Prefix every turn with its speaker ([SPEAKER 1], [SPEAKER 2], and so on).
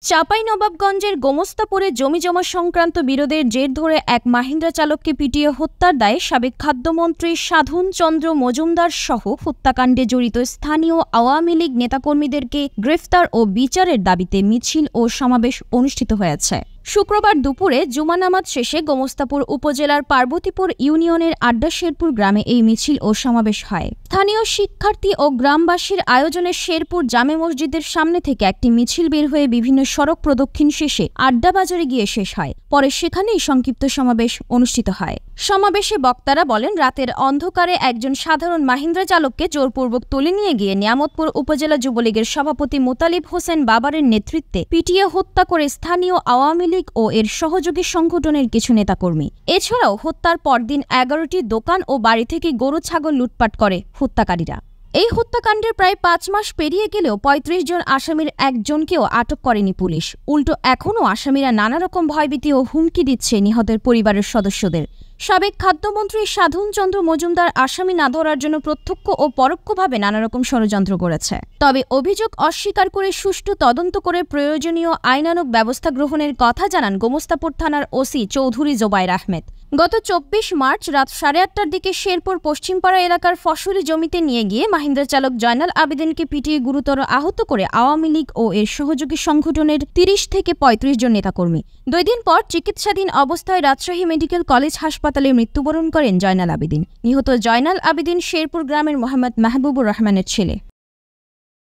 [SPEAKER 1] চাঁপাইনবাবগঞ্জের গোমস্তাপুরে জমিজমা সংক্রান্ত বিরোধের জের ধরে এক মাহিন্দ্রা চালককে পিটিয়ে হত্যার দায়ে সাবেক খাদ্যমন্ত্রী সাধন চন্দ্র মজুমদার সহ হত্যাকাণ্ডে জড়িত স্থানীয় আওয়ামী লীগ নেতাকর্মীদেরকে গ্রেফতার ও বিচারের দাবিতে মিছিল ও সমাবেশ অনুষ্ঠিত হয়েছে। শুক্রবার দুপুরে জুমা নামাজ শেষে গোমস্তাপুর উপজেলার পার্বতীপুর ইউনিয়নের আড্ডা শেরপুর গ্রামে এই মিছিল ও সমাবেশ হয়। স্থানীয় শিক্ষার্থী ও গ্রামবাসীর আয়োজনে শেরপুর জামে মসজিদের সামনে থেকে একটি মিছিল বের হয়ে বিভিন্ন সড়ক প্রদক্ষিণ শেষে আড্ডা বাজারে গিয়ে শেষ হয়। পরে সেখানেই সংক্ষিপ্ত সমাবেশ অনুষ্ঠিত হয়। সমাবেশে বক্তারা বলেন, রাতের অন্ধকারে একজন সাধারণ মাহিন্দ্রা চালককে জোরপূর্বক তুলে নিয়ে গিয়ে নিয়ামতপুর উপজেলা যুবলীগের সভাপতি মোতালিব হোসেন বাবারের নেতৃত্বে পিটিয়ে হত্যা করে স্থানীয় আওয়ামী লীগ ও এর সহযোগী সংগঠনের কিছু নেতাকর্মী। এছাড়াও হত্যার পরদিন 11টি দোকান ও বাড়ি থেকে গরু ছাগল লুটপাট করে হত্যাকারীরা। এই হত্যাকাণ্ডের প্রায় 5 মাস পেরিয়ে গেলেও 35 জন আসামির একজনকেও আটক করেনি পুলিশ। উল্টো এখনও আসামিরা নানা রকম ভয়ভীতি ও হুমকি দিচ্ছে নিহতের পরিবারের সদস্যদের। সাবেক খাদ্যমন্ত্রী সাধন চন্দ্র মজুমদার আসামি না ধরার জন্য প্রত্যক্ষ ও পরোক্ষভাবে নানা রকম ষড়যন্ত্র করেছে। তবে অভিযোগ অস্বীকার করে সুষ্ঠু তদন্ত করে প্রয়োজনীয় আইনানুগ ব্যবস্থা গ্রহণের কথা জানান গোমস্তাপুর থানার ওসি চৌধুরী জোবায়ের আহমেদ। গত 24 মার্চ রাত 8:30টার দিকে শেরপুর পশ্চিমপাড়া এলাকার ফসলি জমিতে নিয়ে গিয়ে মাহিন্দ্রা চালক জয়নাল আবেদিনকে পিটিয়ে গুরুতর আহত করে আওয়ামী লীগ ও এর সহযোগী সংগঠনের 30 থেকে 35 জন নেতাকর্মী। 2 দিন পর চিকিৎসাধীন অবস্থায় রাজশাহী মেডিকেল কলেজ হাসপাতালে মৃত্যুবরণ করেন জয়নাল আবেদিন। নিহত জয়নাল আবেদিন শেরপুর গ্রামের মোহাম্মদ মাহবুবুর রহমানের ছেলে।